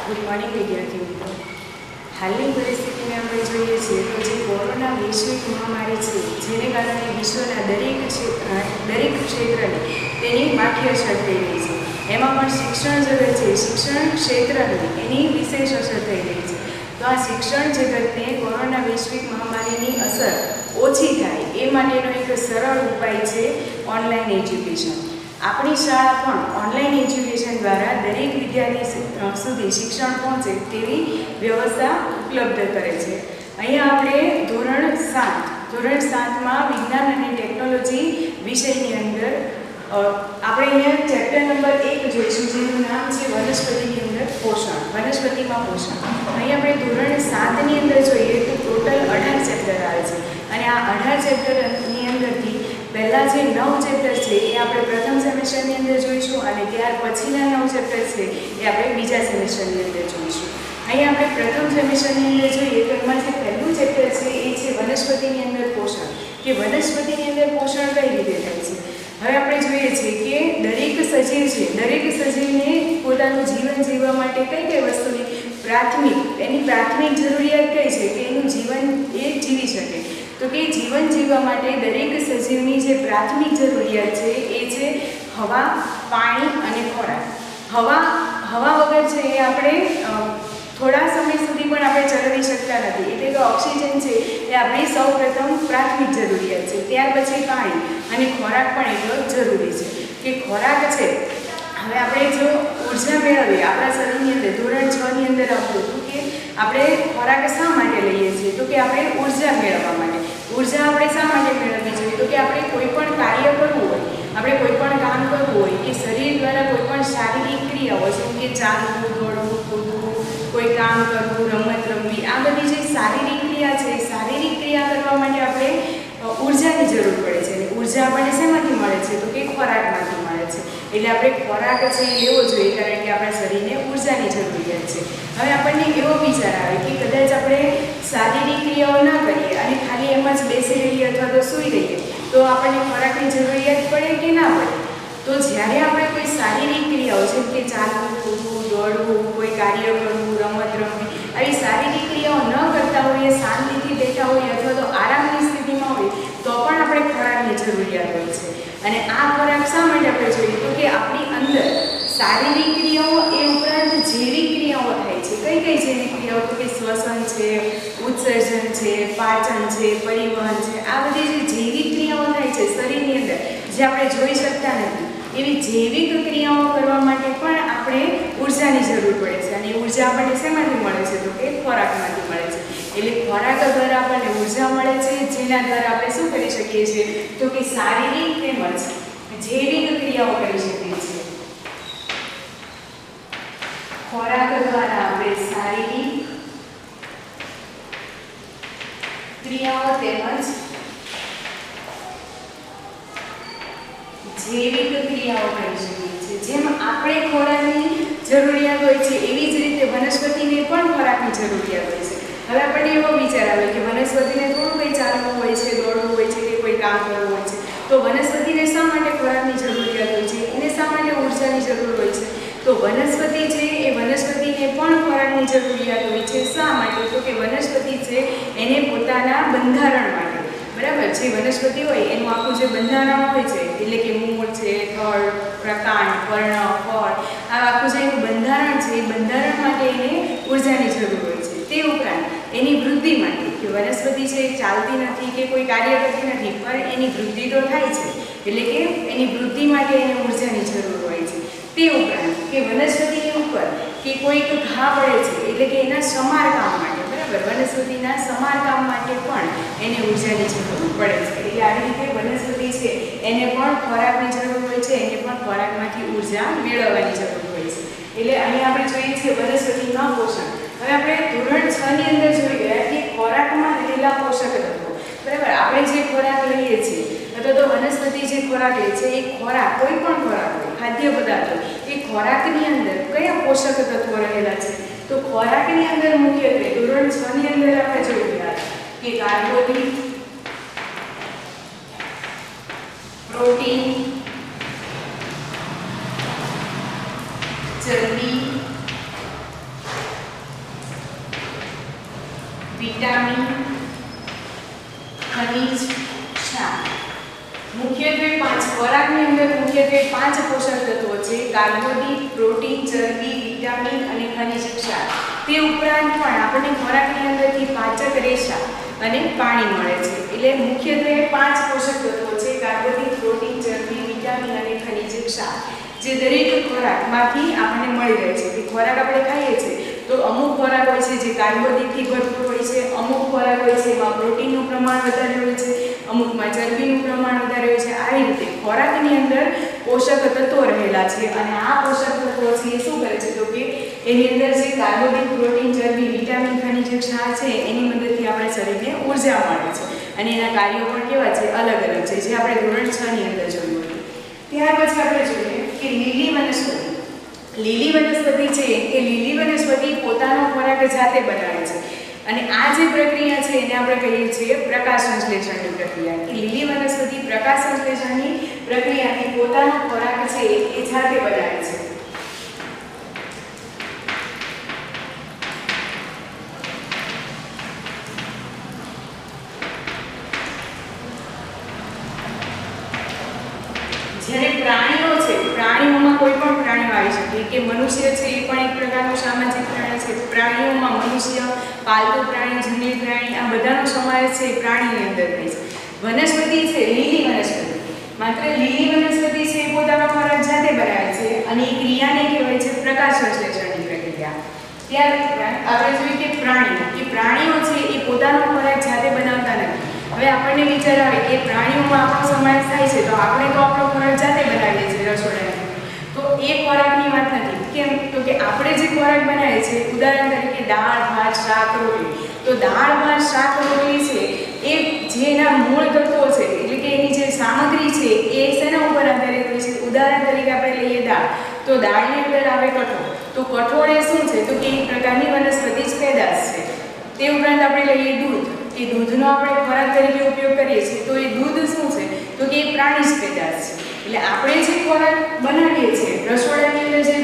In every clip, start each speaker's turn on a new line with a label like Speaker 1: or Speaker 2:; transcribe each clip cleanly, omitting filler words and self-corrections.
Speaker 1: Good morning વિદ્યાર્થી મિત્રો. હાલની પરિસ્થિતિને આપણે જોઈએ છીએ તો જે કોરોના વૈશ્વિક મહામારી છે, જેને કારણે વિશ્વના દરેક ક્ષેત્રને તેની માઠી અસર થઈ રહી છે. એમાં પણ શિક્ષણ જગત છે, શિક્ષણ ક્ષેત્રની એની વિશેષ અસર થઈ રહી છે. તો આ શિક્ષણ જગતને કોરોના વૈશ્વિક મહામારીની અસર ઓછી થાય એ માટેનો એક સરળ ઉપાય છે ઓનલાઈન એજ્યુકેશન. આપણી શાળા પણ ઓનલાઈન એજ્યુકેશન દ્વારા દરેક વિદ્યાર્થી સુધી શિક્ષણ પહોંચે તેવી વ્યવસ્થા ઉપલબ્ધ કરે છે. અહીંયા આપણે ધોરણ 7માં વિજ્ઞાન અને ટેકનોલોજી વિષયની અંદર આપણે અહીંયા ચેપ્ટર નંબર 1 જોઈશું, જેનું નામ છે વનસ્પતિની અંદર પોષણ, વનસ્પતિમાં પોષણ. અહીંયા આપણે ધોરણ 7ની અંદર જોઈએ તો ટોટલ 18 ચેપ્ટર આવે છે અને આ 18 ચેપ્ટરની અંદરથી પહેલાં જે 9 ચેપ્ટર છે એ આપણે પ્રથમ સેમેસ્ટરની અંદર જોઈશું અને ત્યાર પછીના 9 ચેપ્ટર છે એ આપણે બીજા સેમેસ્ટરની અંદર જોઈશું. અહીંયા આપણે પ્રથમ સેમેસ્ટરની અંદર જોઈએ તો એમાં જે પહેલું ચેપ્ટર છે એ છે વનસ્પતિની અંદર પોષણ, કે વનસ્પતિની અંદર પોષણ કઈ રીતે થાય છે. હવે આપણે જોઈએ છીએ કે દરેક સજીવ છે, દરેક સજીવને પોતાનું જીવન જીવવા માટે કઈ કઈ વસ્તુની એની પ્રાથમિક જરૂરિયાત કઈ છે કે એનું જીવન એ જીવી શકે. તો કે જીવન જીવવા માટે દરેક સજીવની જે પ્રાથમિક જરૂરિયાત છે એ છે હવા, પાણી અને ખોરાક. હવા વગર છે એ આપણે થોડા સમય સુધી પણ આપણે ચલાવી શકતા નથી. એટલે કે ઓક્સિજન છે એ આપણી સૌપ્રથમ પ્રાથમિક જરૂરિયાત છે. ત્યાર પછી પાણી અને ખોરાક પણ એટલો જરૂરી છે. કે ખોરાક છે, હવે આપણે જો ઉર્જા મેળવીએ આપણા શરીરની અંદર, ધોરણ 6ની અંદર આવતું હતું કે આપણે ખોરાક શા માટે લઈએ છીએ, તો કે આપણે ઉર્જા મેળવવા માટે. ઉર્જા આપણે શા માટે મેળવવી જોઈએ, તો કે આપણે કોઈ પણ કાર્ય કરવું હોય, આપણે કોઈ પણ કામ કરવું હોય કે શરીર દ્વારા કોઈ પણ શારીરિક ક્રિયાઓ જેમ કે ચાલવું, દોડવું, કૂદવું, કોઈ કામ કરવું, રમત રમવી, આ બધી જે શારીરિક ક્રિયા છે, શારીરિક ક્રિયા કરવા માટે આપણે ઉર્જાની જરૂર પડે છે. અને ઉર્જા આપણને શેમાંથી મળે છે, તો કે ખોરાકમાંથી મળે છે. એટલે આપણે ખોરાક છે એ લેવો જોઈએ, કારણ કે આપણા શરીરને ઉર્જાની જરૂરિયાત છે. હવે આપણને એવો વિચાર આવે કે કદાચ આપણે શારીરિક ક્રિયાઓ ન કરીએ અને ખાલી એમ જ બેસી રહીએ અથવા તો સૂઈ રહીએ તો આપણને ખોરાકની જરૂરિયાત પડે કે ના પડે. તો જ્યારે આપણે કોઈ શારીરિક ક્રિયાઓ જેમ કે ચાલવું, કૂદવું, દોડવું, કોઈ કાર્ય કરવું, રમત રમવી, આવી શારીરિક ક્રિયાઓ ન કરતા હોઈએ, શાંતિથી બેઠા હોઈએ અથવા તો આરામની સ્થિતિમાં હોઈએ તો પણ આપણે ખોરાકની જરૂરિયાત હોય છે. અને આ ખોરાક શા માટે આપણે જોઈએ, તો કે આપણી અંદર શારીરિક ક્રિયાઓ એ ઉપરાંત જૈવિક ક્રિયાઓ થાય છે. કઈ કઈ જૈવિક ક્રિયાઓ, તો કે શ્વસન છે, ઉત્સર્જન છે, પાચન છે, પરિવહન છે, આ બધી જે જૈવિક ક્રિયાઓ થાય છે શરીરની અંદર જે આપણે જોઈ શકતા નથી, એવી જૈવિક ક્રિયાઓ કરવા માટે પણ આપણે ઉર્જાની જરૂર પડે છે. અને ઉર્જા આપણને શેમાંથી મળે છે, તો કે ખોરાકમાંથી મળે છે. એટલે ખોરાક દ્વારા આપણને ઉર્જા મળે છે, જેના દ્વારા આપણે શું કરી શકીએ છીએ, તો કે શારીરિક તેમજ જૈવિક ક્રિયાઓ કરી શકીએ છીએ. ખોરાક દ્વારા આપણે શારીરિક ક્રિયાઓ તેમજ જૈવિક ક્રિયાઓ કરી શકીએ છીએ. જેમ આપણે ખોરાકની જરૂરિયાત હોય છે એવી જ રીતે વનસ્પતિને પણ ખોરાકની જરૂરિયાત હોય છે. હવે આપણને એવો વિચાર આવે કે વનસ્પતિને થોડું કંઈ ચાલવું હોય છે, દોડવું હોય છે કે કોઈ કામ કરવું હોય છે, તો વનસ્પતિને શા માટે ખોરાકની જરૂરિયાત હોય છે, એને શા માટે ઉર્જાની જરૂર હોય છે. તો વનસ્પતિ છે એ વનસ્પતિને પણ ખોરાકની જરૂરિયાત હોય છે. શા માટે, તો કે વનસ્પતિ છે એને પોતાના બંધારણ માટે, બરાબર, જે વનસ્પતિ હોય એનું આખું જે બંધારણ હોય છે, એટલે કે મૂળ છે, થડ, પ્રકાંડ, પર્ણ, ફળ, આ આખું જે એનું બંધારણ છે એ બંધારણ માટે એને ઉર્જાની જરૂર હોય છે. તે ઉપરાંત એની વૃદ્ધિ માટે, કે વનસ્પતિ છે એ ચાલતી નથી કે કોઈ કાર્ય કરતી નથી પણ એની વૃદ્ધિ તો થાય છે, એટલે કે એની વૃદ્ધિ માટે એને ઉર્જાની જરૂર હોય છે. તે ઉપરાંત કે વનસ્પતિની ઉપર કે કોઈક ઘા પડે છે એટલે કે એના સમારકામ માટે, બરાબર, વનસ્પતિના સમારકામ માટે પણ એને ઉર્જાની જરૂર પડે છે. એટલે આવી રીતે વનસ્પતિ છે એને પણ ખોરાકની જરૂર હોય છે, એને પણ ખોરાકમાંથી ઉર્જા મેળવવાની જરૂર હોય છે. એટલે અહીં આપણે જોઈએ છીએ વનસ્પતિમાં પોષણ. હવે આપણે ધોરણ 6ની અંદર જોઈ ગયા કે ખોરાકમાં રહેલા પોષક તત્વો, બરાબર. આપણે જે ખોરાક લઈએ છીએ અથવા તો વનસ્પતિ જે ખોરાક લે છે એ ખોરાક, કોઈ પણ ખોરાક હોય, ખાદ્ય પદાર્થો, એ ખોરાકની અંદર કયા પોષક તત્વો રહેલા છે. તો ખોરાકની અંદર મુખ્યત્વે ધોરણ 6ની અંદર આપણે જોઈ ગયા કે કાર્બોદિત, પ્રોટીન, ચરબી, વિટામિન, ખનિજ, ક્ષાર. મુખ્યત્વે 5 ખોરાકની અંદર મુખ્યત્વે 5 પોષક તત્વો છે: કાર્બોદિત, પ્રોટીન, ચરબી, વિટામિન અને ખનિજ, ક્ષાર. તે ઉપરાંત પણ આપણને ખોરાકની અંદરથી પાચક રેશા અને પાણી મળે છે. એટલે મુખ્યત્વે 5 પોષક તત્વો છે: કાર્બોદિત, પ્રોટીન, ચરબી, વિટામિન અને ખનિજ, ક્ષાર, જે દરેક ખોરાકમાંથી આપણને મળી રહે છે. કે ખોરાક આપણે ખાઈએ છીએ તો અમુક ખોરાક હોય છે જે કાર્બોદિતથી ભરપૂર હોય છે, અમુક ખોરાક હોય છે એમાં પ્રોટીનનું પ્રમાણ વધારે હોય છે, અમુકમાં ચરબીનું પ્રમાણ વધારે હોય છે. આવી રીતે ખોરાકની અંદર પોષક તત્વો રહેલા છે અને આ પોષક તત્વો છે એ શું કરે છે તો કે એની અંદર જે કાર્બોદિત, પ્રોટીન, ચરબી, વિટામિન, ખનિજ, ક્ષાર છે એની મદદથી આપણે શરીરને ઉર્જા મળે છે અને એના કાર્યો પણ કેવા છે? અલગ અલગ છે, જે આપણે ધોરણ 6 ની અંદર જોયું હતું. ત્યાર પછી આપણે જોઈએ કે લીલી વનસ્પતિ. લીલી વનસ્પતિ છે એ લીલી વનસ્પતિ પોતાનો ખોરાક જાતે બનાવે છે અને આ જે પ્રક્રિયા છે એને આપણે કહીએ છીએ પ્રકાશ સંશ્લેષણની પ્રક્રિયા. કે લીલી વનસ્પતિ પ્રકાશ સંશ્લેષણની પ્રક્રિયાથી પોતાનો ખોરાક છે એ જાતે બનાવે છે. જ્યારે પ્રાણીઓ છે, પ્રાણીઓમાં કોઈ પણ પ્રાણીઓ આવી શકે, કે મનુષ્ય છે એ પણ એક પ્રકારનું સામાજિક પ્રાણી છે. પ્રાણીઓમાં મનુષ્ય, પાલતુ પ્રાણી, જંગલી પ્રાણી, આ બધાનો સમાવેશ છે એ પ્રાણીની અંદર થાય છે. વનસ્પતિ છે, લીલી વનસ્પતિ, માત્ર લીલી વનસ્પતિ છે એ પોતાનો ખોરાક જાતે બનાવે છે અને એ ક્રિયાને કહેવાય છે પ્રકાશ સંશ્લેષણની પ્રક્રિયા. ત્યાર આપણે જોઈએ કે પ્રાણીઓ છે એ પોતાનો ખોરાક જાતે બનાવતા નથી. હવે આપણને વિચાર આવે કે પ્રાણીઓમાં આપણો સમાવેશ થાય છે તો આપણે તો આપણો ખોરાક જાતે બનાવીએ છીએ રસોડામાં. તો એ ખોરાકની વાત નથી. કેમ? તો કે આપણે જે ખોરાક બનાવીએ છીએ, ઉદાહરણ તરીકે દાળ, ભાત, શાક, રોટલી. તો દાળ, ભાત, શાક, રોટલી છે એ જે એના મૂળ તત્વો છે, એટલે કે એની જે સામગ્રી છે એ શેના ઉપર આધારિત હોય છે? ઉદાહરણ તરીકે આપણે લઈએ દાળ, તો દાળની અંદર આવે કઠોળ. તો કઠોળ એ શું છે? તો કે એક પ્રકારની વનસ્પતિ જ પેદાશ છે. તે ઉપરાંત આપણે લઈએ દૂધ, કે દૂધનો આપણે ખોરાક તરીકે ઉપયોગ કરીએ છીએ તો એ દૂધ શું છે? તો કે એ પ્રાણી જ પેદાશ છે. એટલે આપણે જે ખોરાક બનાવીએ છીએ, રસોડાની અંદર જે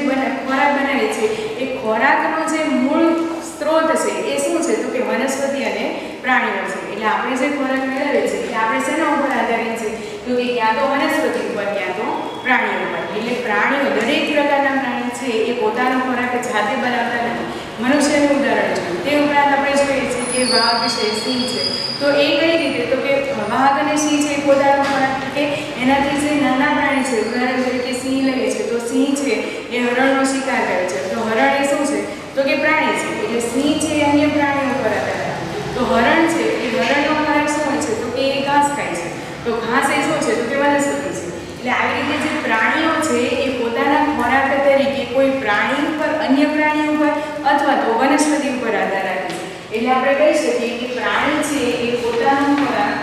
Speaker 1: ખોરાક બનાવીએ છીએ, એ ખોરાકનો જે મૂળ સ્ત્રોત છે એ શું છે? તો કે વનસ્પતિ અને પ્રાણીઓ છે. એટલે આપણે જે ખોરાક મેળવીએ છીએ એટલે આપણે શેના ઉપર આધારિત છે? તો કે ક્યાં તો વનસ્પતિ ઉપર, ક્યાં તો પ્રાણીઓ ઉપર. એટલે પ્રાણીઓ, દરેક પ્રકારના પ્રાણી છે એ પોતાનો ખોરાક જાતે બનાવતા નથી. મનુષ્યનું ઉદાહરણ છે. તે ઉપરાંત આપણે જોઈએ છીએ કે વાઘ છે, સિંહ છે, તો એ કઈ રીતે? તો કે વાઘ અને સિંહ છે એ પોતાનો ખોરાક, કે એનાથી જે નાના પ્રાણી છે, ઉદાહરણ તરીકે સિંહ લઈએ છે તો સિંહ છે એ હરણનો શિકાર કરે છે. તો હરણ એ શું છે? તો કે પ્રાણી છે. એટલે સિંહ છે એ અન્ય પ્રાણીઓ પર આધાર રાખે. તો હરણ છે એ હરણનો ખોરાક શું હોય છે? તો કે એ ઘાસ ખાય છે. તો ઘાસ એ શું છે? તો કે વનસ્પતિ છે. એટલે આવી રીતે જે પ્રાણીઓ છે એ પોતાના ખોરાક તરીકે કોઈ પ્રાણી ઉપર, અન્ય પ્રાણી ઉપર અથવા તો વનસ્પતિ ઉપર આધાર રાખે છે. એટલે આપણે કહી શકીએ કે પ્રાણી છે એ પોતાનો ખોરાક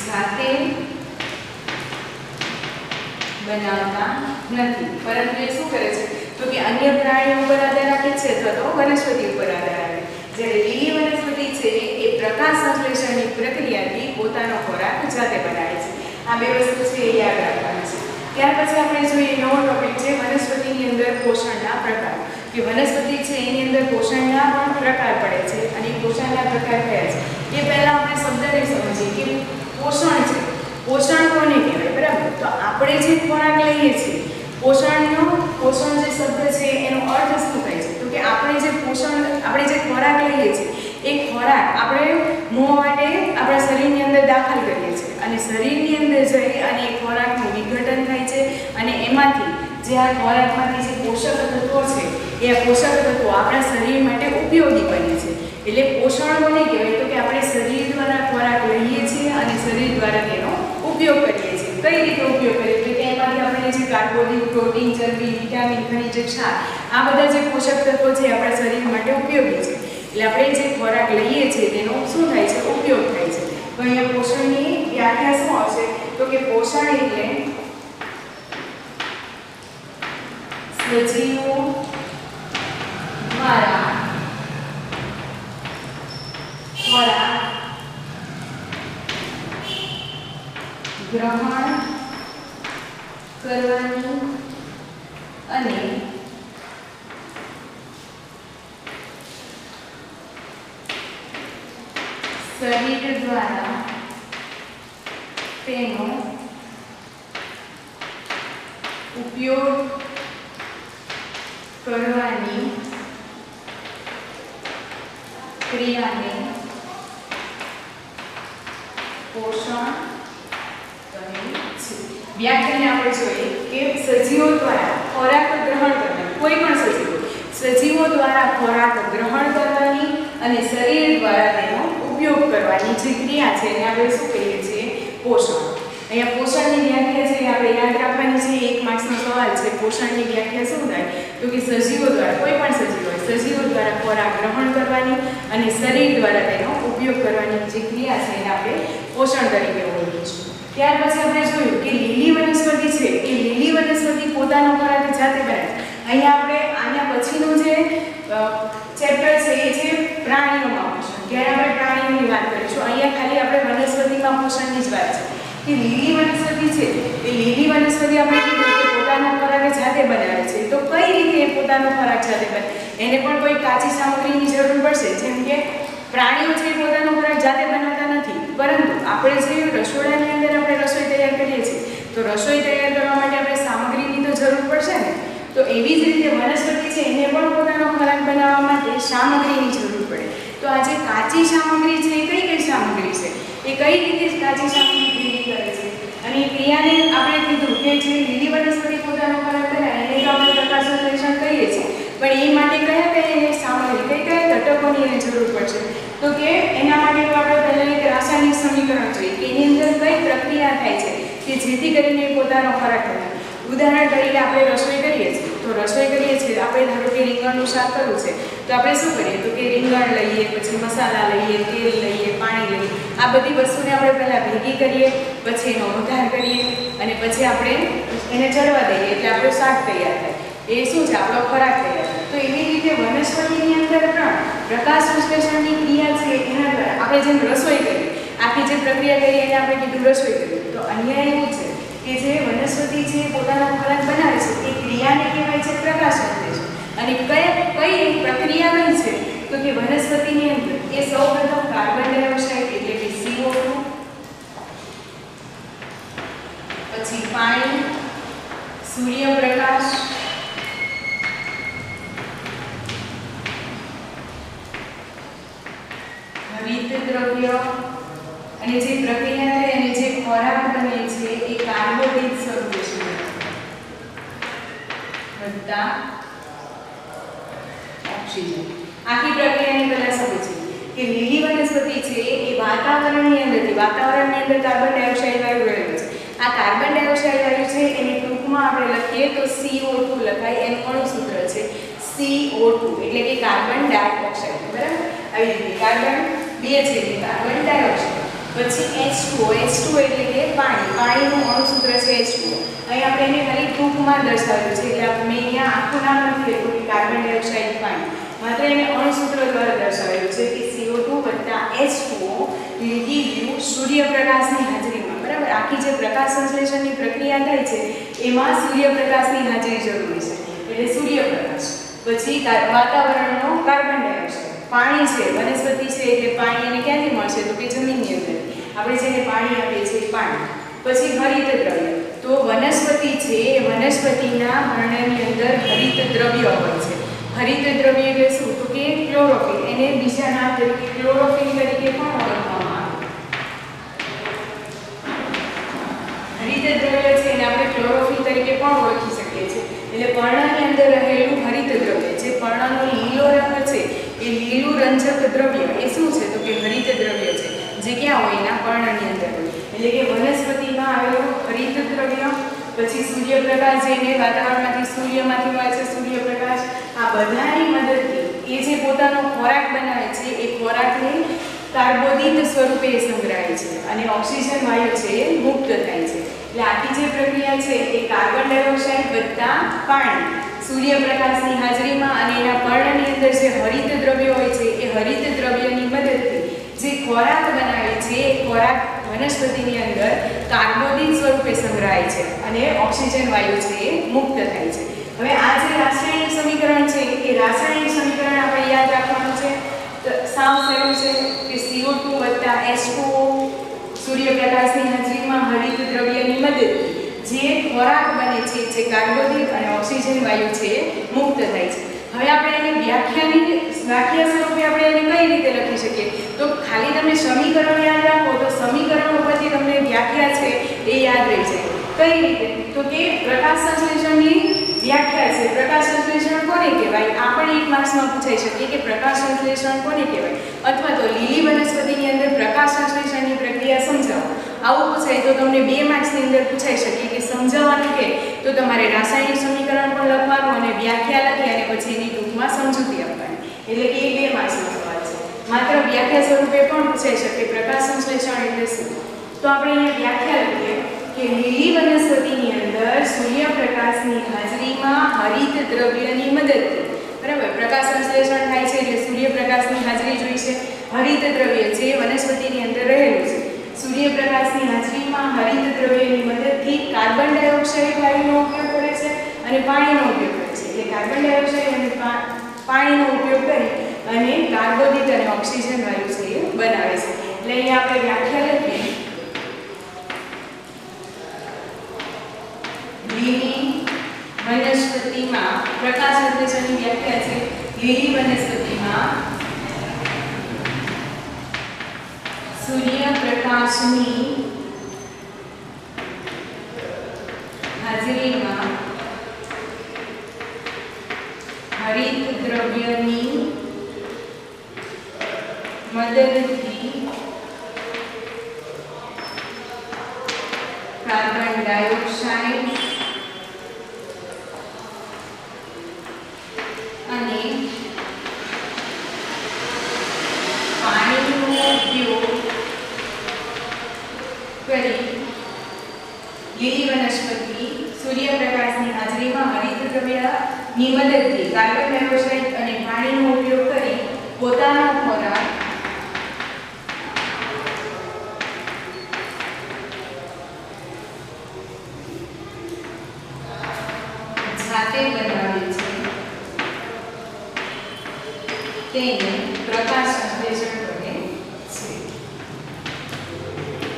Speaker 1: જાતે બનાવતા નથી, પરંતુ એ શું કરે છે? તો કે અન્ય પ્રાણીઓ ઉપર આધાર રાખે છે અથવા તો વનસ્પતિ ઉપર આધાર રાખે. જ્યારે લીલી વનસ્પતિ છે એ પ્રકાશ સંશ્લેષણની પ્રક્રિયાથી પોતાનો ખોરાક જાતે બનાવે છે. આ બે વસ્તુ છે એ યાદ રાખવાની છે. ત્યાર પછી આપણે જોઈએ નવો ટોપિક છે વનસ્પતિની અંદર પોષણના પ્રકાર. કે વનસ્પતિ છે એની અંદર પોષણના પણ પ્રકાર પડે છે અને પોષણના પ્રકાર કયા છે એ પહેલા આપણે શબ્દને સમજીએ કે પોષણ છે. પોષણ કોને કહેવાય? બરાબર. તો આપણે જે ખોરાક લઈએ છીએ, પોષણ જે શબ્દ છે એનો અર્થ શું થાય છે? તો કે આપણે જે ખોરાક લઈએ છીએ એ ખોરાક આપણે મોં માટે આપણા શરીરની અંદર દાખલ કરીએ છીએ અને શરીરની અંદર જઈ અને એ ખોરાકનું વિઘટન થાય છે અને એમાંથી જે આ ખોરાકમાંથી જે પોષક તત્વો છે એ આ પોષક તત્વો આપણા શરીર માટે ઉપયોગી બને છે. એટલે પોષણ કોને કહેવાય? તો કે આપણે શરીર દ્વારા ખોરાક લઈએ છીએ અને શરીર દ્વારા તેનો ઉપયોગ કરીએ છીએ. કઈ રીતે ઉપયોગ કરીએ? તો એમાંથી આપણે જે કાર્બોદિત, પ્રોટીન, ચરબી, વિટામિન, ખનિજ, ક્ષાર, આ બધા જે પોષક તત્વો છે આપણા શરીર માટે ઉપયોગી છે. એટલે આપણે જે ખોરાક લઈએ છીએ તેનો શું થાય છે? ઉપયોગ થાય છે. તો અહીંયા પોષણની વ્યાખ્યા શું આવશે? તો કે પોષણ એટલે સજીવો દ્વારા ખોરાક ગ્રહણ કરવાની અને શરીર દ્વારા તેનો ઉપયોગ કરવાની ક્રિયાને પોષણ કહે છે। વ્યાખ્યાને આપણે જોઈએ કે સજીવો દ્વારા ખોરાક ગ્રહણ કરવાની, કોઈ પણ સજીવો દ્વારા ખોરાક ગ્રહણ કરવાની અને શરીર દ્વારા તેનો ઉપયોગ કરવાની જે ક્રિયા છે એને આપણે શું કહીએ છીએ? પોષણ। અહીંયા પોષણની વ્યાખ્યા છે આપણે યાદ રાખવાની છે, 1 માર્ક્સનો સવાલ છે। પોષણની વ્યાખ્યા શું થાય? તો કે સજીવો દ્વારા, કોઈ પણ સજીવો દ્વારા ખોરાક ગ્રહણ કરવાની અને શરીર દ્વારા તેનો ઉપયોગ કરવાની જે ક્રિયા છે એને આપણે પોષણ તરીકે ઓળખીશું। ત્યાર પછી આપણે જોયું કે લીલી વનસ્પતિ છે એ લીલી વનસ્પતિ પોતાનો ખોરાક જાતે બનાવે। અહીંયા આપણે આના પછીનું જે ચેપ્ટર છે એ છે પ્રાણીઓમાં પોષણ, જ્યારે આપણે પ્રાણીઓની વાત કરીશું। અહીંયા ખાલી આપણે વનસ્પતિમાં પોષણની જ વાત છે કે લીલી વનસ્પતિ છે એ લીલી વનસ્પતિ આપણે કીધું કે પોતાનો ખોરાક જાતે બનાવે છે। તો કઈ રીતે એ પોતાનો ખોરાક જાતે બનાવે? એને પણ કોઈ કાચી સામગ્રીની જરૂર પડશે, જેમ કે પ્રાણીઓ છે પોતાનો ખોરાક જાતે બનાવતા નથી, પરંતુ આપણે જે રસોડાની અંદર આપણે રસોઈ તૈયાર કરીએ છીએ તો રસોઈ તૈયાર કરવા માટે આપણે સામગ્રીની તો જરૂર પડશે ને। તો એવી જ રીતે વનસ્પતિ છે એને પણ પોતાનો ખોરાક બનાવવા માટે સામગ્રીની જરૂર પડે। તો આ જે કાચી સામગ્રી છે એ કઈ સામગ્રી છે? એ કઈ રીતે કાચી સામગ્રી ભેગી કરે છે? અને એ ક્રિયાને આપણે કીધું કે જે લીલી વનસ્પતિ પોતાનો ખોરાક બનાવે એને તો આપણે પ્રકાશ સંશ્લેષણ કહીએ છીએ, પણ એ માટે કયા સામગ્રી, કયા ઘટકોની એને જરૂર પડશે? તો કે એના માટે તો આપણે પહેલાં એક રાસાયણિક સમીકરણ જોઈએ કે એની અંદર કઈ પ્રક્રિયા થાય છે કે જેથી કરીને પોતાનો ખોરાક બનાવે। ઉદાહરણ તરીકે આપણે રસોઈ કરીએ છીએ તો આપણે ધારો કે રીંગણનું શાક કરવું છે તો આપણે શું કરીએ? તો કે રીંગણ લઈએ, પછી મસાલા લઈએ, તેલ લઈએ, પાણી લઈએ, આ બધી વસ્તુને આપણે પહેલાં ભેગી કરીએ, પછી એનો વઘાર કરીએ અને પછી આપણે એને ચડવા દઈએ એટલે આપણું શાક તૈયાર થાય। એ શું છે? આપણો ખોરાક તૈયાર થાય। તો એવી રીતે વનસ્પતિની અંદર પણ પ્રકાશ સંશ્લેષણની ક્રિયા છે એના દ્વારા આપણે જેમ રસોઈ કરીએ, આખી જે પ્રક્રિયા કરીએ એને આપણે કીધું રસોઈ કરીએ, તો અહીંયા એવું છે કે જે વનસ્પતિ છે પોતાનો ખોરાક બનાવે છે એ ક્રિયાને કહેવાય છે પ્રકાશ સંશ્લેષણ। અને કઈ પ્રક્રિયા કઈ છે? તો કે વનસ્પતિની અંદર એ સૌપ્રથમ કાર્બન ડાયોક્સાઇડ એટલે કે CO2, પછી પાણી, સૂર્યપ્રકાશ, હરિત દ્રવ્ય અને જે પ્રક્રિયા થાય અને જે ખોરાક બને છે એ કાર્બોદિત સ્વરૂપે છે વત્તા ઓક્સિજન। આખી પ્રક્રિયાની પહેલા સમજીએ કે લીલી વનસ્પતિ છે એ વાતાવરણની અંદર કાર્બન ડાયોક્સાઇડ વાયુ રહેલો છે। આ કાર્બન ડાયોક્સાઇડ વાયુ છે એને ટૂંકમાં આપણે લખીએ તો CO2 લખાય, એનું અણુસૂત્ર છે CO2 એટલે કે કાર્બન ડાયોક્સાઇડ, બરાબર? આવી રીતે કાર્બન 2 છે એટલે કાર્બન ડાયોક્સાઇડ, પછી H2O એટલે કે પાણીનું અણુસૂત્ર છે H2O। અહીં આપણે એને ખાલી ટૂંકમાં દર્શાવ્યું છે એટલે મેં અહીંયા આખું નામ નથી લખ્યું કે કાર્બન ડાયોક્સાઇડ પાણી, માત્ર એને અણુસૂત્ર દ્વારા દર્શાવ્યું છે કે CO2 H2O લીલી સૂર્યપ્રકાશની હાજરીમાં, બરાબર? આખી જે પ્રકાશ સંશ્લેષણની પ્રક્રિયા થાય છે એમાં સૂર્યપ્રકાશની હાજરી જરૂરી છે એટલે સૂર્યપ્રકાશ, પછી વાતાવરણનો કાર્બન ડાયોક્સાઇડ, પાણી છે વનસ્પતિ છે એટલે પાણી એને ક્યાંથી મળશે? તો કે જમીનની અંદર, આપણે જેને પાણી આપીએ છીએ પાણી, પછી હરિત દ્રવ્ય। તો વનસ્પતિ છે એ વનસ્પતિના પર્ણની અંદર હરિત દ્રવ્ય હોય છે। હરિત દ્રવ્ય એટલે શું? તો કે ક્લોરોફિલ, એને બીજા નામ તરીકે ક્લોરોફિલ તરીકે પણ ઓળખવામાં આવે। હરિત દ્રવ્ય છે એને આપણે ક્લોરોફિલ તરીકે પણ ઓળખી શકીએ છીએ। એટલે પર્ણની અંદર રહેલું હરિત દ્રવ્ય, જે પર્ણનો લીલો રંગ છે એ લીલું રંજક દ્રવ્ય એ શું છે? તો કે હરિત દ્રવ્ય છે, જે ક્યાં હોય? એના પર્ણની અંદર હોય। એટલે કે વનસ્પતિમાં આવેલું હરિત દ્રવ્ય, પછી સૂર્યપ્રકાશ જેને વાતાવરણમાંથી સૂર્યમાંથી મળે છે સૂર્યપ્રકાશ, આ બધાની મદદથી એ જે પોતાનો ખોરાક બનાવે છે એ ખોરાકને કાર્બોદિત સ્વરૂપે સંગ્રહાય છે અને ઓક્સિજન વાયુ છે એ મુક્ત થાય છે। એટલે આખી જે પ્રક્રિયા છે એ કાર્બન ડાયોક્સાઇડ વત્તા પાણી, સૂર્યપ્રકાશની હાજરીમાં અને એના પર્ણની અંદર જે હરિત દ્રવ્ય હોય છે એ હરિત દ્રવ્યની મદદથી જે ખોરાક બનાવે છે એ ખોરાક વનસ્પતિની અંદર કાર્બોદિત સ્વરૂપે સંગ્રહાય છે અને ઓક્સિજન વાયુ છે એ મુક્ત થાય છે। હવે આ જે રાસાયણિક સમીકરણ છે એ રાસાયણિક સમીકરણ આપણે યાદ રાખવાનું છે। સાવ સરળ છે કે CO2 CO2 વત્તા H2O સૂર્યપ્રકાશની હાજરીમાં હરિત દ્રવ્યની મદદથી જે ખોરાક બને છે, જે કાર્બોદિત અને ઓક્સિજન વાયુ છે મુક્ત થાય છે. હવે આપણે એની વ્યાખ્યા સ્વરૂપે આપણે એને કઈ રીતે લખી શકીએ? તો ખાલી તમે સમીકરણ યાદ રાખો તો સમીકરણ ઉપરથી તમને વ્યાખ્યા છે એ યાદ રહી જાય. કઈ રીતે? તો કે પ્રકાશ સંશ્લેષણની વ્યાખ્યા છે. પ્રકાશ સંશ્લેષણ કોને કહેવાય? આપણે એક માર્ક્સમાં પૂછાઈ શકીએ કે પ્રકાશ સંશ્લેષણ કોને કહેવાય, અથવા તો લીલી વનસ્પતિની અંદર પ્રકાશ સંશ્લેષણની પ્રક્રિયા સમજાવો. આવું પૂછાય તો તમને 2 માર્ક્સની અંદર પૂછાઈ શકે કે સમજાવવાનું કે તો તમારે રાસાયણિક સમીકરણ પણ લખવાનું અને વ્યાખ્યા લખી અને પછી એની ટૂંકમાં સમજૂતી આપવાની. એટલે કે એ 2 માર્ક્સનો સવાલ છે. માત્ર વ્યાખ્યા સ્વરૂપે પણ પૂછાઈ શકે પ્રકાશ સંશ્લેષણ એટલે શું. તો આપણે અહીંયા વ્યાખ્યા લખીએ કે લીલી વનસ્પતિની અંદર સૂર્યપ્રકાશની હાજરીમાં હરિત દ્રવ્યની મદદથી, બરાબર, પ્રકાશ સંશ્લેષણ થાય છે એટલે સૂર્યપ્રકાશની હાજરી જોઈશે. હરિત દ્રવ્ય જે વનસ્પતિની અંદર રહેલું છે, સૂર્યપ્રકાશની હાજરીમાં હરિત દ્રવ્યની મદદથી કાર્બન ડાયોક્સાઇડ વાયુનો ઉપયોગ કરે છે અને પાણીનો ઉપયોગ કરે છે. એટલે કાર્બન ડાયોક્સાઇડ અને પાણીનો ઉપયોગ કરી અને કાર્બોદિત અને ઓક્સિજન વાયુ છે એ બનાવે છે. એટલે અહીંયા આપણે વ્યાખ્યા લખીએ. લીલી વનસ્પતિમાં પ્રકાશ સંશ્લેષણની વ્યાખ્યા છે. લીલી વનસ્પતિમાં સૂર્યપ્રકાશની હાજરીમાં હરિત દ્રવ્યની મદદથી કાર્બન ડાયોક્સાઇડ અને પાણીનો ઉપયોગ કરી લીલી વનસ્પતિ સૂર્યપ્રકાશની હાજરીમાં હરિત દ્રવ્યની મદદથી કાર્બન ડાયોક્સાઇડ અને પાણીનો ઉપયોગ કરી પોતાનો ખોરાક જાતે બનાવે છે. તેને પ્રકાશ સંશ્લેષણ કહે છે.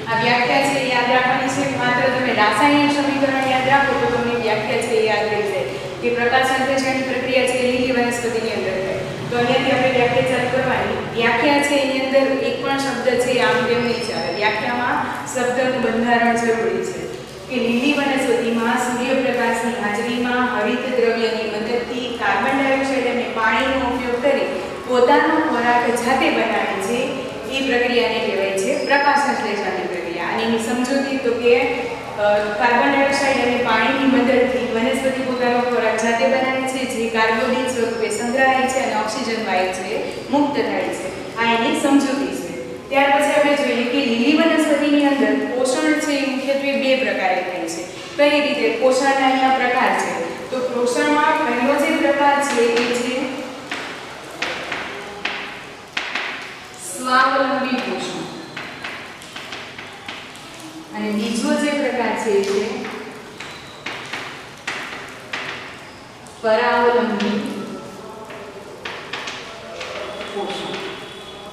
Speaker 1: આ વ્યાખ્યા છે યાદ રાખવાની છે. માત્ર તમે રાસાયણિક સમીકરણ યાદ રાખો તો તમને વ્યાખ્યા છે યાદ રહી જાય કે પ્રકાશ સંશ્લેષણની પ્રક્રિયા છે લીલી વનસ્પતિની અંદર થાય. તો અહીંયાથી આપણે વ્યાખ્યા ચાલુ કરવાની. વ્યાખ્યા છે એની અંદર એક પણ શબ્દ છે આમ તેમ નહીં ચાલે. વ્યાખ્યામાં શબ્દનું બંધારણ જરૂરી છે કે લીલી વનસ્પતિમાં સૂર્યપ્રકાશની હાજરીમાં હરિત દ્રવ્યની મદદથી કાર્બન ડાયોક્સાઇડ અને પાણીનો ઉપયોગ કરી પોતાનો ખોરાક જાતે બનાવે છે. એ પ્રક્રિયાને કહેવાય છે પ્રકાશ સંશ્લેષણની પ્રક્રિયા. અને એની સમજૂતી તો કે કાર્બન ડાયોક્સાઇડ અને પાણીની મદદથી વનસ્પતિ પોતાનો ખોરાક જાતે બનાવે છે, જે કાર્બોદિત સ્વરૂપે સંગ્રહાય છે અને ઓક્સિજન વાયુ છે મુક્ત થાય છે. આ એની સમજૂતી છે. ત્યાર પછી આપણે જોઈએ કે લીલી વનસ્પતિની અંદર પોષણ છે એ મુખ્યત્વે 2 પ્રકારે થાય છે. કઈ રીતે? પોષણના અહીંયા પ્રકાર છે. તો પોષણમાં પહેલો જે પ્રકાર છે એ છે સ્વાવલંબી પોષણ અને બીજો જે પ્રકાર છે એ છે પરાવલંબી પોષણ.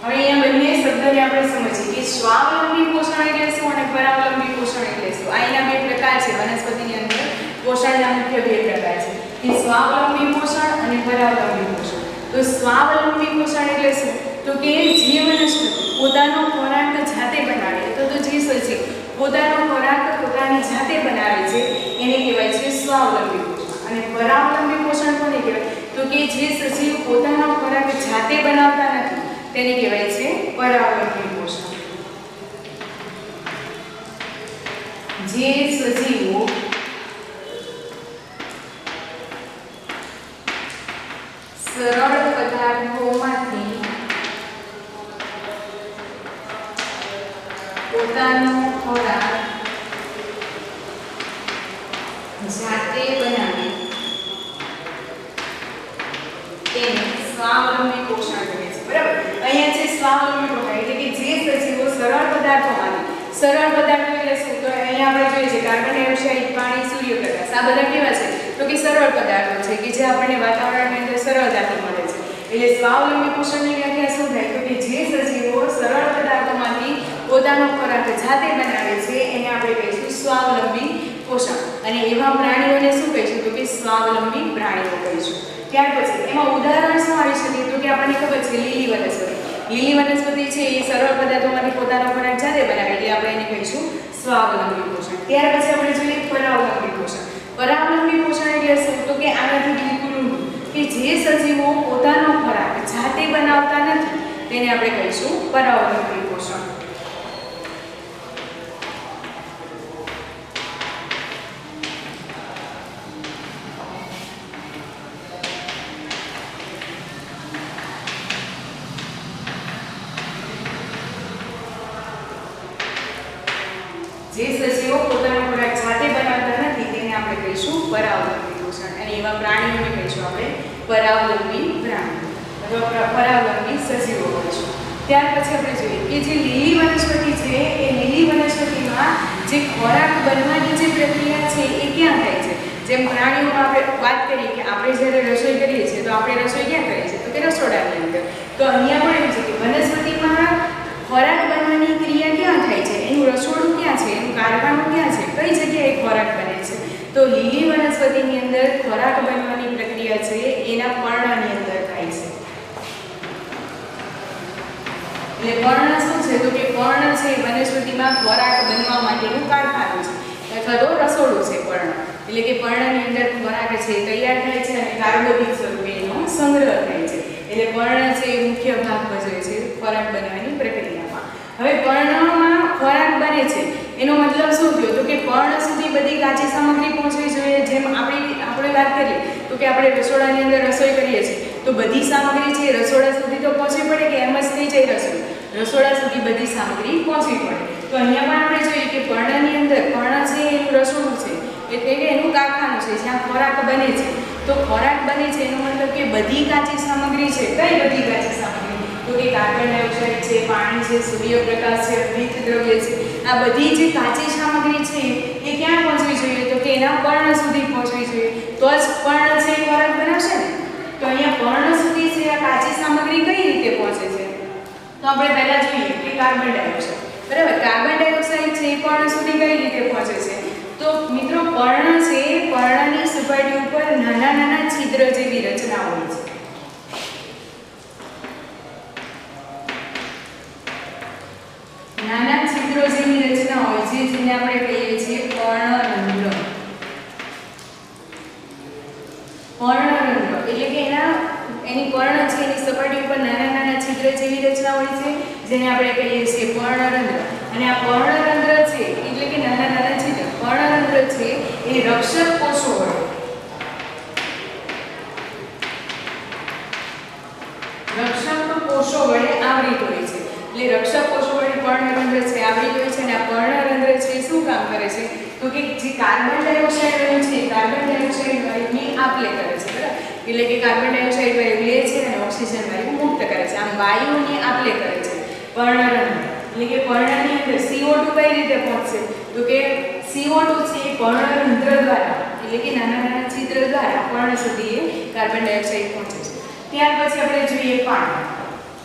Speaker 1: હવે અહીંયા બંને શબ્દને આપણે સમજીએ કે સ્વાવલંબી પોષણ એટલે શું અને પરાવલંબી પોષણ એટલે શું. અહીંના 2 પ્રકાર છે વનસ્પતિની અંદર. પોષણના મુખ્ય 2 પ્રકાર છે કે સ્વાવલંબી પોષણ અને પરાવલંબી પોષણ. તો સ્વાવલંબી પોષણ એટલે શું? તો કે જે વનસ્પતિ પોતાનો ખોરાક જાતે બનાવે, તો જે સજીવ પોતાનો ખોરાક પોતાની જાતે બનાવે છે એને કહેવાય છે સ્વાવલંબી પોષણ. અને પરાવલંબી પોષણ કોને કહેવાય? તો કે જે સજીવ પોતાનો ખોરાક જાતે બનાવતા નથી તેને કહેવાય છે પરાવલંબી પોષણ. જે સજીવો સરળ પદાર્થોમાંથી પોતાનો ખોરાક જાતે બનાવે તેને સ્વાવલંબી પોષણ કહે છે. બરાબર? અહીંયા છે સ્વાવલંબી પોષણ એટલે કે જે સજીવો સરળ પદાર્થોમાંથી, સરળ પદાર્થો એટલે શું? તો અહીંયા આપણે જોઈએ છે કાર્બન ડાયોક્સાઇડ, પાણી, સૂર્યપ્રકાશ, આ બધા કેવા છે? તો કે સરળ પદાર્થો છે કે જે આપણને વાતાવરણની અંદર સરળતાથી મળે છે. એટલે સ્વાવલંબી પોષણની વ્યાખ્યા શું થાય? તો કે જે સજીવો સરળ પદાર્થો પોતાનો ખોરાક જાતે બનાવે છે એને આપણે કહીશું સ્વાવલંબી પોષણ. અને એવા પ્રાણીઓને શું કહીશું? તો કે સ્વાવલંબી પ્રાણીઓ કહીશું. ત્યાર પછી એમાં ઉદાહરણ શું આવી શકે? તો કે આપણને ખબર છે લીલી વનસ્પતિ. લીલી વનસ્પતિ છે એ સરળ પદાર્થોમાંથી પોતાનો ખોરાક જાતે બનાવે એટલે આપણે એને કહીશું સ્વાવલંબી પોષણ. ત્યાર પછી આપણે જોઈએ પરાવલંબી પોષણ. પરાવલંબી પોષણ એટલે શું? તો કે આનાથી બિલકુલ ઊંધું, કે જે સજીવો પોતાનો ખોરાક જાતે બનાવતા નથી તેને આપણે કહીશું પરાવલંબી પોષણ. જે સજીવો પોતાનો ખોરાક જાતે બનાવતા નથી તેને આપણે કહીશું પરાવલંબી પોષણ. અને એવા પ્રાણીઓને કહીશું આપણે પરાવલંબી પ્રાણીઓ અથવા પરાવલંબી સજીવો કહીશું. ત્યાર પછી આપણે જોઈએ કે જે લીલી વનસ્પતિ છે એ લીલી વનસ્પતિમાં જે ખોરાક બનવાની જે પ્રક્રિયા છે એ ક્યાં થાય છે? જેમ પ્રાણીઓમાં આપણે વાત કરીએ કે આપણે જ્યારે રસોઈ કરીએ છીએ તો આપણે રસોઈ ક્યાં કરીએ છીએ? તો કે રસોડાની અંદર. તો અહીંયા પણ એવું છે કે વનસ્પતિમાં ખોરાક બનવાની ક્રિયા ક્યાં થાય છે? એનું રસોડું ક્યાં છે? એનું કારખાનું ક્યાં છે? કઈ જગ્યાએ ખોરાક બને છે? તો લીલી વનસ્પતિની અંદર ખોરાક બનવાની પ્રક્રિયા છે એના પર્ણની અંદર થાય છે. એટલે પર્ણ શું છે? તો કે પર્ણ છે વનસ્પતિમાં ખોરાક બનવા માટેનું કારખાનું છે અથવા તો રસોડું છે પર્ણ. એટલે કે પર્ણની અંદર ખોરાક છે તૈયાર થાય છે અને કાર્બોદિત સ્વરૂપે એનો સંગ્રહ થાય છે. એટલે પર્ણ છે એ મુખ્ય ભાગ ભજવે છે ખોરાક બનવાની પ્રક્રિયામાં. હવે પર્ણમાં ખોરાક બને છે એનો મતલબ શું થયો? તો કે પર્ણ સુધી બધી કાચી સામગ્રી પહોંચવી જોઈએ. જેમ આપણે વાત કરીએ તો કે આપણે રસોડાની અંદર રસોઈ કરીએ છીએ તો બધી સામગ્રી છે રસોડા સુધી તો પહોંચવી પડે કે એમ જ થઈ જાય રસોઈ? રસોડા સુધી બધી સામગ્રી પહોંચવી પડે. તો અહીંયા પણ આપણે જોઈએ કે પર્ણની અંદર પર્ણ છે એનું રસોડું છે એટલે કે એનું કારખાનું છે જ્યાં ખોરાક બને છે. તો ખોરાક બને છે એનો મતલબ કે બધી કાચી સામગ્રી છે. કઈ બધી કાચી સામગ્રી? તો કે કાર્બન ડાયોક્સાઇડ છે, પાણી છે, સૂર્યપ્રકાશ છે, હરિત દ્રવ્ય છે, આ બધી જે કાચી સામગ્રી છે એ ક્યાં પહોંચવી જોઈએ? તો કે એના પર્ણ સુધી પહોંચવી જોઈએ. તો જ પર્ણ છે એ ખોરાક બનાવશે ને. તો અહીંયા પર્ણ સુધી છે આ કાચી સામગ્રી કઈ રીતે પહોંચે છે? તો આપણે પહેલા જોઈએ કે કાર્બન ડાયોક્સાઇડ. બરાબર, કાર્બન ડાયોક્સાઇડ છે એ પર્ણ સુધી કઈ રીતે પહોંચે છે? તો મિત્રો પર્ણ છે પર્ણની સપાટી ઉપર નાના નાના છિદ્ર જેવી રચના હોય છે. નાના છિદ્રો જેવી રચના હોય છે જેને આપણે કહીએ છીએ પર્ણરંધ્ર. પર્ણરંધ્ર એટલે કે એની પર્ણ છે એની સપાટી ઉપર નાના નાના છિદ્ર જેવી રચના હોય છે જેને આપણે કહીએ છીએ પર્ણરંધ્ર. અને આ પર્ણરંધ્ર છે એટલે કે નાના નાના છિદ્ર પર્ણરંધ્ર છે એ રક્ષક કોષો વડે આવૃત હોય છે. એટલે રક્ષક કોષો વડે પર્ણરંધ્ર છે આવૃત હોય છે. અને આ પર્ણરંધ્ર છે શું કામ કરે છે? તો કે જે કાર્બન ડાયોક્સાઇડ વાયુ છે કાર્બન ડાયોક્સાઇડ વાયુની આપ-લે કરે છે. બરાબર, એટલે કે કાર્બન ડાયોક્સાઇડ વાયુ લે છે અને ઓક્સિજન વાયુ મુક્ત કરે છે. આમ વાયુની આપ-લે કરે છે પર્ણરંધ્ર. એટલે કે પર્ણની અંદર CO2 કઈ રીતે પહોંચશે? તો કે CO2 છે એ પર્ણરંધ્ર દ્વારા એટલે કે નાના નાના છિદ્ર દ્વારા પર્ણ સુધી કાર્બન ડાયોક્સાઇડ પહોંચે છે. ત્યાર પછી આપણે જોઈએ પાણી.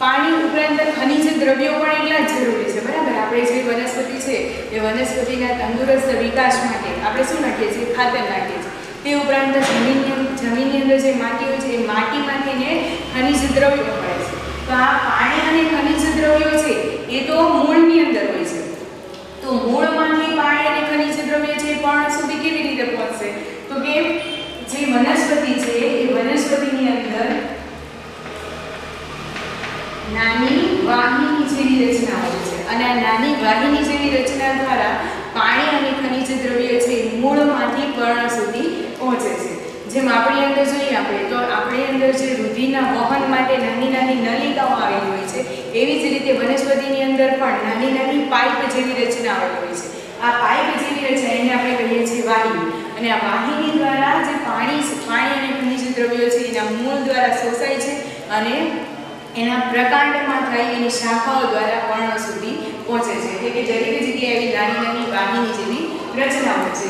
Speaker 1: પાણી ઉપરાંત ખનિજ દ્રવ્યો પણ એટલા જ જરૂરી છે. બરાબર, આપણે જે વનસ્પતિ છે એ વનસ્પતિના તંદુરસ્ત વિકાસ માટે આપણે શું નાખીએ છીએ? ખાતર નાખીએ છીએ. તે ઉપરાંત જમીનની અંદર જે માટી હોય છે એ માટીમાંથી ને ખનિજ દ્રવ્યો મળે છે. તો આ પાણી અને ખનિજ દ્રવ્યો છે એ તો મૂળની અંદર હોય છે. તો મૂળમાંથી પાણી અને ખનિજ દ્રવ્ય છે પર્ણ સુધી કેવી રીતે પહોંચશે? તો કે જે વનસ્પતિ છે એ વનસ્પતિની અંદર નાની વાહિની જેવી રચના હોય છે. અને આ નાની વાહિની જેવી રચના દ્વારા પાણી અને ખનિજ દ્રવ્ય છે મૂળમાંથી પર્ણ સુધી પહોંચે છે. જેમ આપણી અંદર જોઈએ આપણે તો આપણી અંદર જે રુધિરના વહન માટે નાની નાની નલિકાઓ આવેલી હોય છે એવી જ રીતે વનસ્પતિની અંદર પણ નાની નાની પાઇપ જેવી રચના આવેલી હોય છે. આ પાઇપ જેવી રચના એને આપણે કહીએ છીએ વાહિની. અને આ વાહિની દ્વારા જે પાણી અને ખનિજ દ્રવ્યો છે એના મૂળ દ્વારા શોષાય છે અને એના પ્રકાંડમાં થઈ એની શાખાઓ દ્વારા પર્ણ સુધી પહોંચે છે. એટલે કે દરેક જગ્યાએ એવી નાની નાની વાહિની જેવી રચનાઓ છે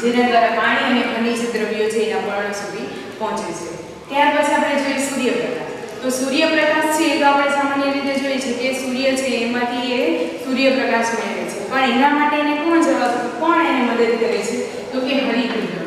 Speaker 1: જેના દ્વારા પાણી અને ખનિજ દ્રવ્યો છે એના પર્ણ સુધી પહોંચે છે. ત્યાર પછી આપણે જોઈએ સૂર્યપ્રકાશ. તો સૂર્યપ્રકાશ છે એ તો આપણે સામાન્ય રીતે જોઈએ છે કે સૂર્ય છે એમાંથી એ સૂર્યપ્રકાશ મેળવે છે, પણ એના માટે એને કોણ એને મદદ કરે છે? તો કે હરિતદ્રવ્ય.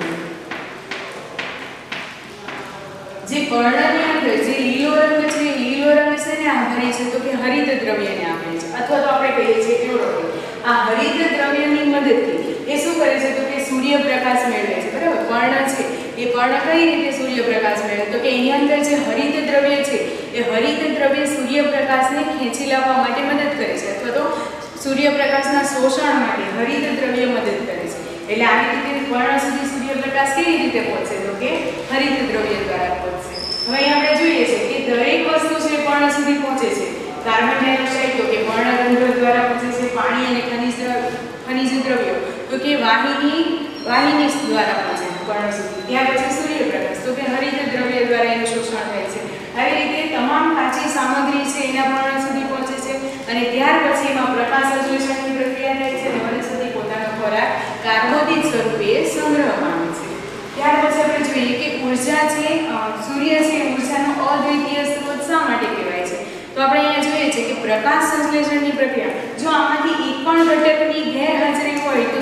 Speaker 1: જે પર્ણની અંદર જે લીલો રંગ છે, લીલો રંગ શેને આભારી છે? તો કે હરિતદ્રવ્યને આભારી છે, અથવા તો આપણે કહીએ છીએ ક્લોરોફિલ. આ હરિતદ્રવ્યની મદદથી એ શું કરે છે? તો કે સૂર્યપ્રકાશ મેળવે છે, બરાબર. પર્ણ છે એ પર્ણ કઈ રીતે સૂર્યપ્રકાશ મેળવે? તો કે એની અંદર જે હરિતદ્રવ્ય છે એ હરિતદ્રવ્ય સૂર્યપ્રકાશને ખેંચી લાવવા માટે મદદ કરે છે, અથવા તો સૂર્યપ્રકાશના શોષણ માટે હરિતદ્રવ્ય મદદ કરે છે. એટલે આવી રીતે પર્ણ સુધી સૂર્યપ્રકાશ કેવી રીતે પહોંચે? તો કે હરિતદ્રવ્ય દ્વારા પહોંચે. હવે અહીં આપણે જોઈએ છે કે દરેક વસ્તુ છે પર્ણ સુધી પહોંચે છે. કાર્બન ડાયોક્સાઇડ તો કે પર્ણરંધ્ર દ્વારા પહોંચે છે. પાણી અને ખનિજ દ્રવ્યો તો કે વાહિની દ્વારા પહોંચે છે પર્ણ સુધી. ત્યાર પછી સૂર્યપ્રકાશ તો કે હરિતદ્રવ્ય દ્વારા એનું શોષણ થાય છે. આવી રીતે તમામ કાચી સામગ્રી છે એના પર્ણ સુધી પહોંચે છે, અને ત્યાર પછી એમાં પ્રકાશ સંશ્લેષણની પ્રક્રિયા થાય છે અને વનસ્પતિ પોતાનો ખોરાક કાર્બોદિત સ્વરૂપે સંગ્રહ પામે છે. ત્યાર પછી આપણે જોઈએ કે ઉર્જા છે, સૂર્ય છે ઉર્જાનો અદ્વિતીય સ્ત્રોત શા માટે કહેવાય છે? તો આપણે અહીંયા જોઈએ છે કે પ્રકાશ સંશ્લેષણની પ્રક્રિયા, જો આમાંથી એક પણ ઘટકની ગેરહાજરી હોય તો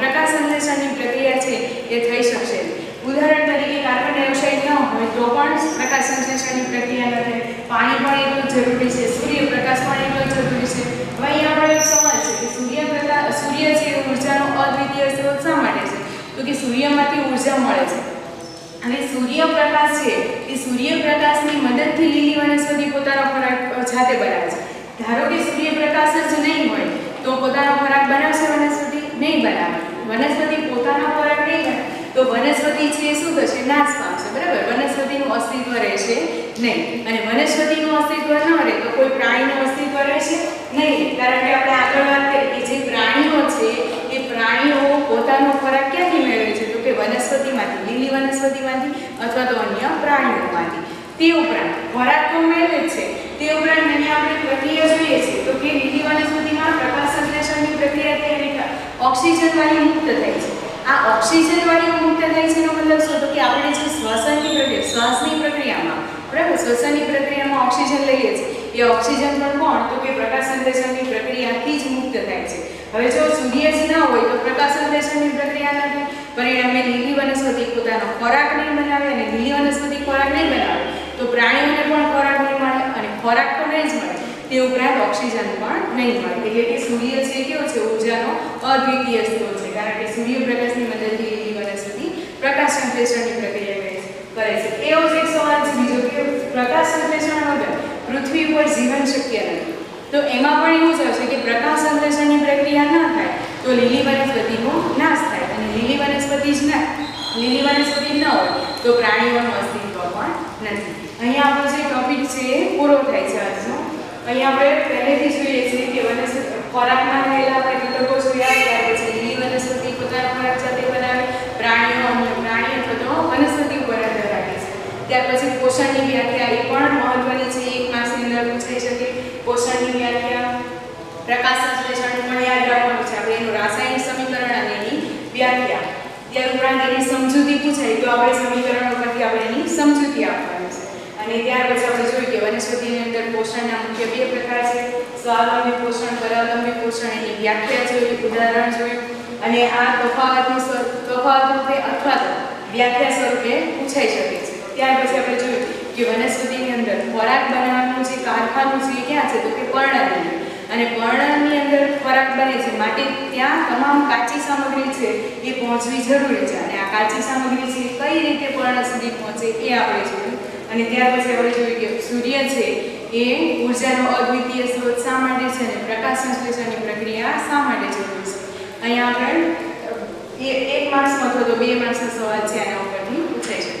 Speaker 1: પ્રકાશ સંશ્લેષણની પ્રક્રિયા છે એ થઈ શકશે. ઉદાહરણ તરીકે કાર્બન ડાયોક્સાઇડ ન હોય તો પણ પ્રકાશ સંશ્લેષણની પ્રક્રિયા ન થાય. પાણી પણ એટલું જ જરૂરી છે, સૂર્યપ્રકાશ પણ એટલો જ જરૂરી છે. હવે અહીંયા આપણો એક સવાલ છે કે સૂર્ય છે ઉર્જાનો અદ્વિતીય સ્ત્રોત શા માટે છે? તો કે સૂર્યમાંથી ઉર્જા મળે છે, અને સૂર્યપ્રકાશ છે એ સૂર્યપ્રકાશની મદદથી લીલી વનસ્પતિ પોતાનો ખોરાક જાતે બનાવે છે. ધારો કે સૂર્યપ્રકાશ જ નહીં હોય તો પોતાનો ખોરાક બનાવશે વનસ્પતિ? નહીં બનાવે. વનસ્પતિ પોતાનો ખોરાક નહીં બનાવે તો વનસ્પતિ છે શું થશે? નાશ પામશે, બરાબર. વનસ્પતિનું અસ્તિત્વ રહેશે નહીં, અને વનસ્પતિનું અસ્તિત્વ ન રહે તો કોઈ પ્રાણીનું અસ્તિત્વ રહેશે નહીં. કારણ કે આપણે આગળ વાત કરી કે જે પ્રાણીઓ છે એ પ્રાણીઓ પોતાનો ખોરાક ક્યાંથી મેળવે છે? તો કે વનસ્પતિમાંથી, લીલી વનસ્પતિમાંથી અથવા તો અન્ય પ્રાણીઓમાંથી. તે ઉપરાંત ખોરાક તો મેળવે જ છે, તે ઉપરાંત અહીંયા આપણે પ્રક્રિયા જોઈએ છે તો કે લીલી વનસ્પતિમાં પ્રકાશ સંશ્લેષણની પ્રક્રિયા થઈ ઓક્સિજન વાયુ મુક્ત થાય છે. આ ઓક્સિજન વાયુ મુક્ત થાય છે એનો મતલબ શું? તો કે આપણે જે શ્વાસની પ્રક્રિયામાં, બરાબર, શ્વસનની પ્રક્રિયામાં ઓક્સિજન લઈએ છીએ એ ઓક્સિજન પણ કોણ? તો કે પ્રકાશ સંશ્લેષણની પ્રક્રિયાથી જ મુક્ત થાય છે. હવે જો સૂર્ય જ ન હોય તો પ્રકાશ સંશ્લેષણની પ્રક્રિયા ન થાય, પરિણામે લીલી વનસ્પતિ પોતાનો ખોરાક નહીં બનાવે, અને લીલી વનસ્પતિ ખોરાક નહીં બનાવે તો પ્રાણીઓને પણ ખોરાક નહીં મળે, અને ખોરાક તો નહીં જ મળે, તે ઉપરાંત ઓક્સિજન પણ નહીં મળે. એટલે કે સૂર્ય છે કેવો છે? ઉર્જાનો અદ્વિતીય સ્ત્રોત છે, કારણ કે સૂર્યપ્રકાશની મદદથી લીલી વનસ્પતિ પ્રકાશ સંશ્લેષણની પ્રક્રિયા કરે છે. એવો જ એક સવાલ છે બીજો કે પ્રકાશ સંશ્લેષણ વગર પૃથ્વી પર જીવન શક્ય નથી. તો એમાં પણ એવું જ હશે કે પ્રકાશ સંશ્લેષણની પ્રક્રિયા ન થાય તો લીલી વનસ્પતિનો નાશ થાય, અને લીલી વનસ્પતિ ન હોય તો પ્રાણીઓનું અસ્તિત્વ પણ નથી. અહીંયા આપણો જે ટોપિક છે એ પૂરો થાય છે આજનો. અહીંયા આપણે પહેલેથી જોઈએ છીએ કે ખોરાકમાં રહેલા આપણે ઘટકો જોયા, ત્યાર પછી લીલી વનસ્પતિ પોતાનો ખોરાક જાતે બનાવે, પ્રાણીઓ અથવા તો વનસ્પતિ ઉપર આધાર રાખે છે. ત્યાર પછી પોષણની વ્યાખ્યા એ પણ મહત્વની છે, એક માર્ક્સની અંદર પૂછાઈ શકે. પોષણની વ્યાખ્યા, પ્રકાશ સંશ્લેષણ પણ યાદ રાખવાનું છે આપણે, એનું રાસાયણિક સમીકરણ અને એની વ્યાખ્યા. ત્યાર ઉપરાંત એની સમજૂતી પૂછાય તો આપણે સમીકરણો પરથી આપણે એની સમજૂતી આપવાની છે. અને ત્યાર પછી આપણે જોયું કે વનસ્પતિની અંદર પોષણના મુખ્ય બે પ્રકાર છે, સ્વાવલંબી પોષણ, પરાવલંબી પોષણ. એની વ્યાખ્યા જોઈ, ઉદાહરણ જોયું, અને આ તફાવત રૂપે અથવા તો વ્યાખ્યા સ્વરૂપે પૂછાઈ શકે છે. ત્યાર પછી આપણે જોયું કે વનસ્પતિની અંદર ખોરાક બનાવવાનું જે કારખાનું છે એ ક્યાં છે? તો કે પર્ણની, અને પર્ણની અંદર ખોરાક બને છે માટે ત્યાં તમામ કાચી સામગ્રી છે એ પહોંચવી જરૂરી છે, અને આ કાચી સામગ્રી છે કઈ રીતે પર્ણ સુધી પહોંચે એ આપણે જોયું. અને ત્યાર પછી આપણે જોયું કે સૂર્ય છે એ ઉર્જાનો અદ્વિતીય સ્ત્રોત શા માટે છે, અને પ્રકાશ સંશ્લેષણની પ્રક્રિયા શા માટે જરૂરી છે. અહીંયા આપણે 1 માર્ક્સનો અથવા તો 2 માર્ક્સનો સવાલ છે આના ઉપરથી પૂછાઈ શકે.